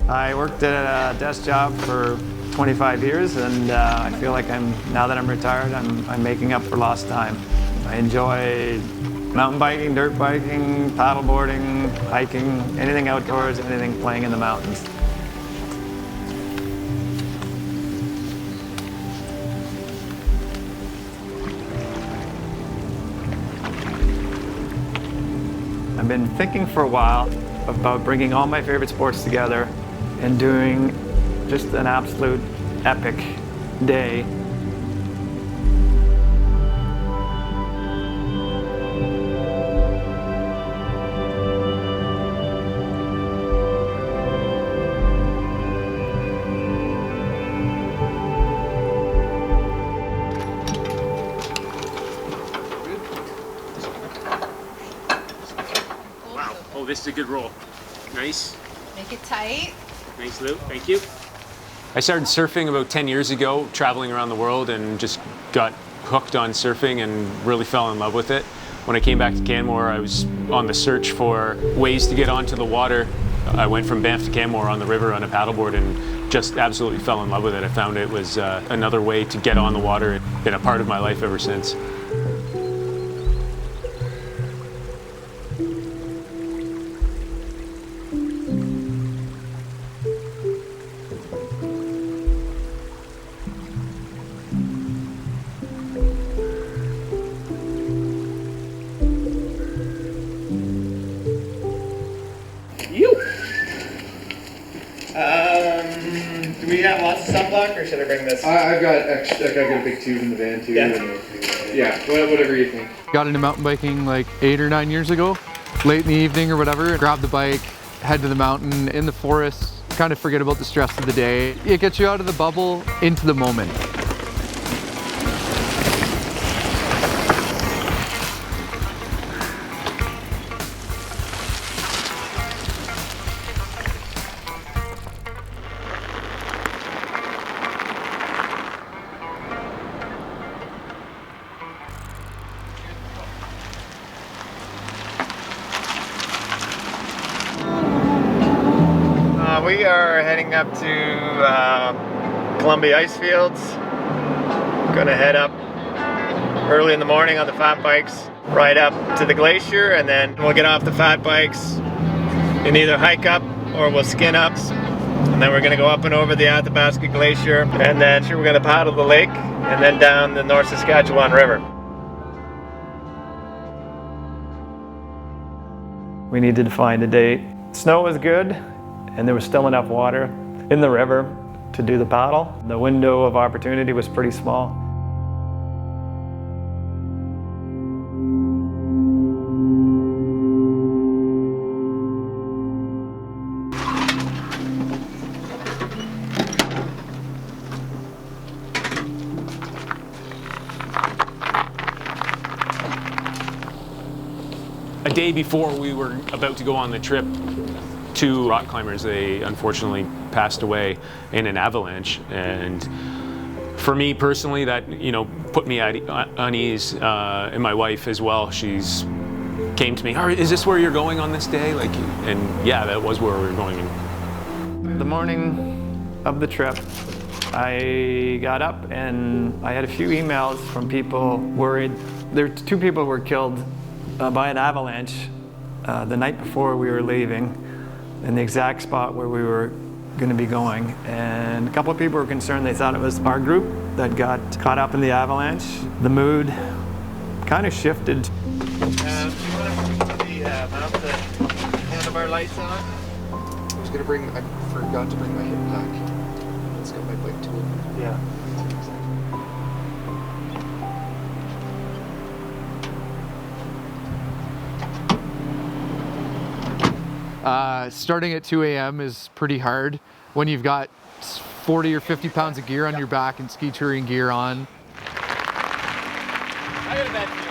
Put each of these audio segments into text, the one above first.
I worked at a desk job for 25 years, and I feel like now that I'm retired, I'm making up for lost time. I enjoy mountain biking, dirt biking, paddleboarding, hiking, anything outdoors, anything playing in the mountains. I've been thinking for a while about bringing all my favorite sports together and doing just an absolute epic day. Oh, this is a good roll. Nice. Make it tight. Nice, Lou. Thank you. I started surfing about 10 years ago, traveling around the world, and just got hooked on surfing and really fell in love with it. When I came back to Canmore, I was on the search for ways to get onto the water. I went from Banff to Canmore on the river on a paddleboard and just absolutely fell in love with it. I found it was another way to get on the water. It's been a part of my life ever since. Do we have lots of sunblock, or should I bring this? I've got a big tube in the van too. Yeah, whatever you think. Got into mountain biking like 8 or 9 years ago, late in the evening or whatever. Grab the bike, head to the mountain, in the forest, kind of forget about the stress of the day. It gets you out of the bubble, into the moment. We are heading up to Columbia ice fields. Gonna head up early in the morning on the fat bikes, right up to the glacier, and then we'll get off the fat bikes and either hike up or we'll skin up. And then we're gonna go up and over the Athabasca Glacier, and then we're gonna paddle the lake and then down the North Saskatchewan River. We needed to find a date. Snow was good, and there was still enough water in the river to do the paddle. The window of opportunity was pretty small. A day before we were about to go on the trip, 2 rock climbers, they unfortunately passed away in an avalanche, and for me personally, that put me at unease, and my wife as well. She's came to me, is this where you're going on this day? And yeah, that was where we were going. The morning of the trip, I got up and I had a few emails from people worried. There were 2 people who were killed by an avalanche the night before we were leaving, in the exact spot where we were going to be going. And a couple of people were concerned. They thought it was our group that got caught up in the avalanche. The mood kind of shifted. Do you want to mount the handlebar lights on? I forgot to bring my hip pack. It's got my bike tool. Yeah. Starting at 2 a.m. is pretty hard when you've got 40 or 50 pounds of gear on your back and ski touring gear on. I got a bad feeling.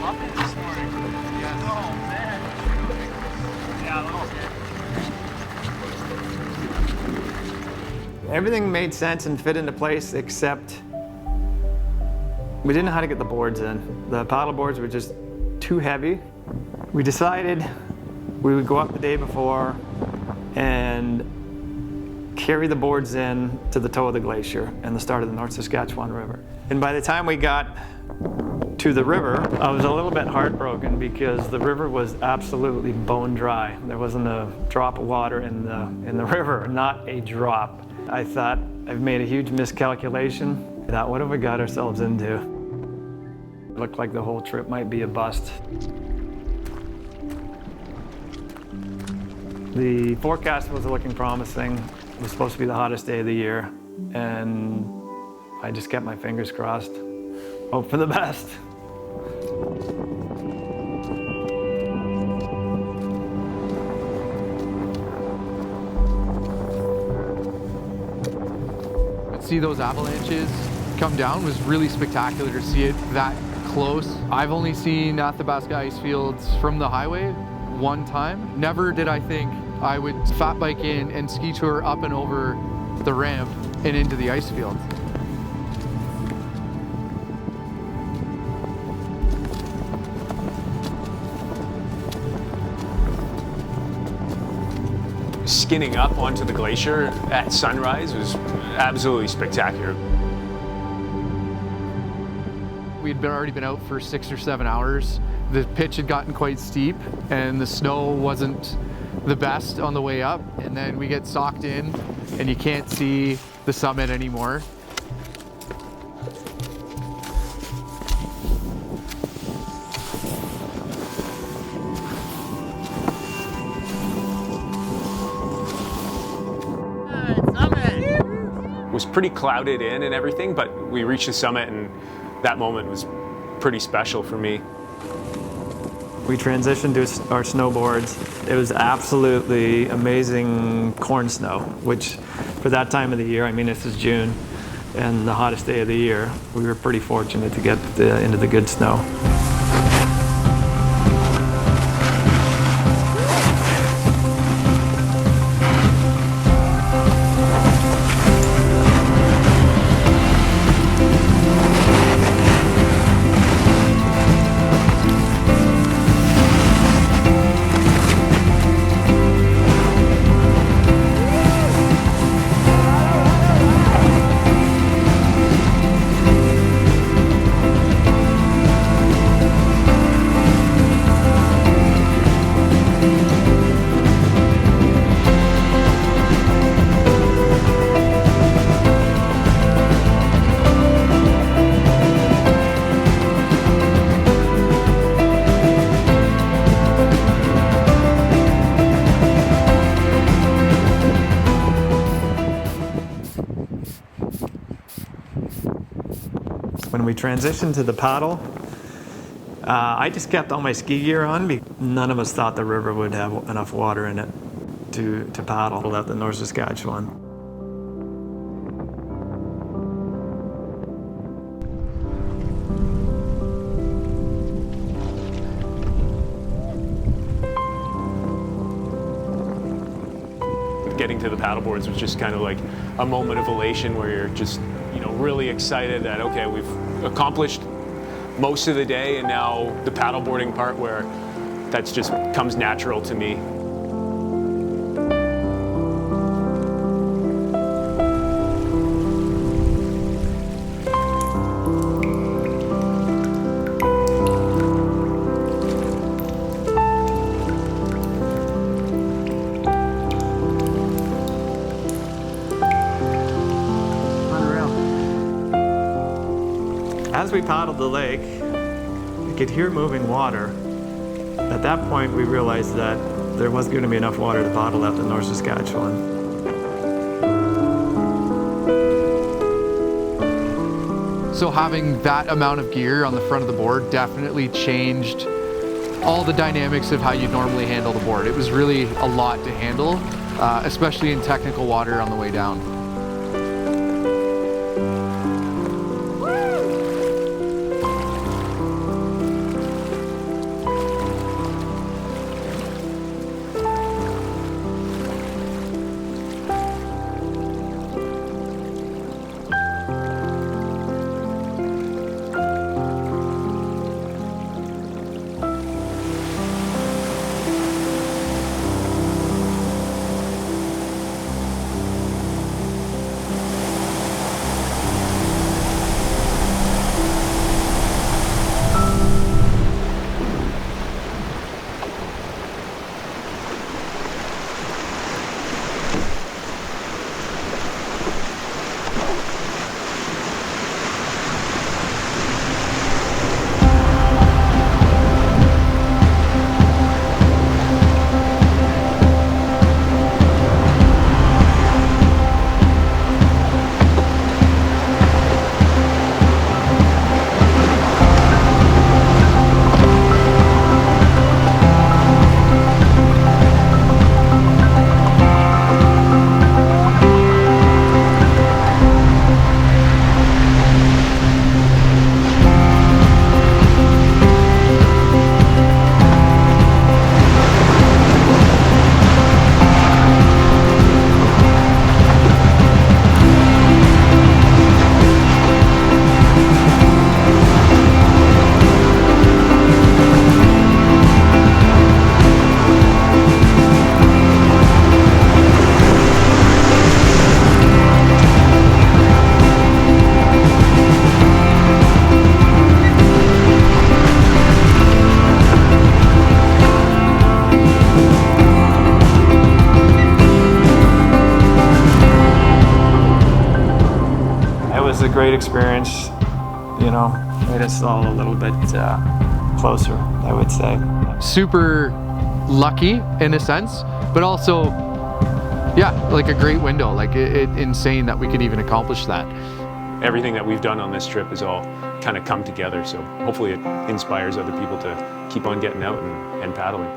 bumpy this morning. Yeah. Oh, man. Yeah, a little bit. Everything made sense and fit into place except we didn't know how to get the boards in. The paddle boards were just too heavy. We decided we would go up the day before and carry the boards in to the toe of the glacier and the start of the North Saskatchewan River. And by the time we got to the river, I was a little bit heartbroken because the river was absolutely bone dry. There wasn't a drop of water in the river, not a drop. I thought I've made a huge miscalculation. I thought, what have we got ourselves into? It looked like the whole trip might be a bust. The forecast was looking promising. It was supposed to be the hottest day of the year, and I just kept my fingers crossed. Hope for the best. See those avalanches come down was really spectacular to see it that close. I've only seen Athabasca ice fields from the highway one time. Never did I think I would fat bike in and ski tour up and over the ramp and into the ice field. Skinning up onto the glacier at sunrise was absolutely spectacular. We'd already been out for 6 or 7 hours. The pitch had gotten quite steep and the snow wasn't the best on the way up. And then we get socked in and you can't see the summit anymore. It was pretty clouded in and everything, but we reached the summit and that moment was pretty special for me. We transitioned to our snowboards. It was absolutely amazing corn snow, which for that time of the year, I mean, this is June and the hottest day of the year, we were pretty fortunate to get into the good snow. When we transitioned to the paddle, I just kept all my ski gear on because none of us thought the river would have enough water in it to paddle out the North Saskatchewan. Getting to the paddleboards was just kind of like a moment of elation where you're just, you know, really excited that, okay, we've accomplished most of the day, and now the paddleboarding part where that's just comes natural to me. As we paddled the lake, we could hear moving water. At that point, we realized that there wasn't going to be enough water to paddle out the North Saskatchewan. So having that amount of gear on the front of the board definitely changed all the dynamics of how you'd normally handle the board. It was really a lot to handle, especially in technical water on the way down. great experience, you know, made us all a little bit closer, I would say. Super lucky in a sense, but also, yeah, like a great window. Like insane that we could even accomplish that. Everything that we've done on this trip has all kind of come together, so hopefully it inspires other people to keep on getting out and paddling.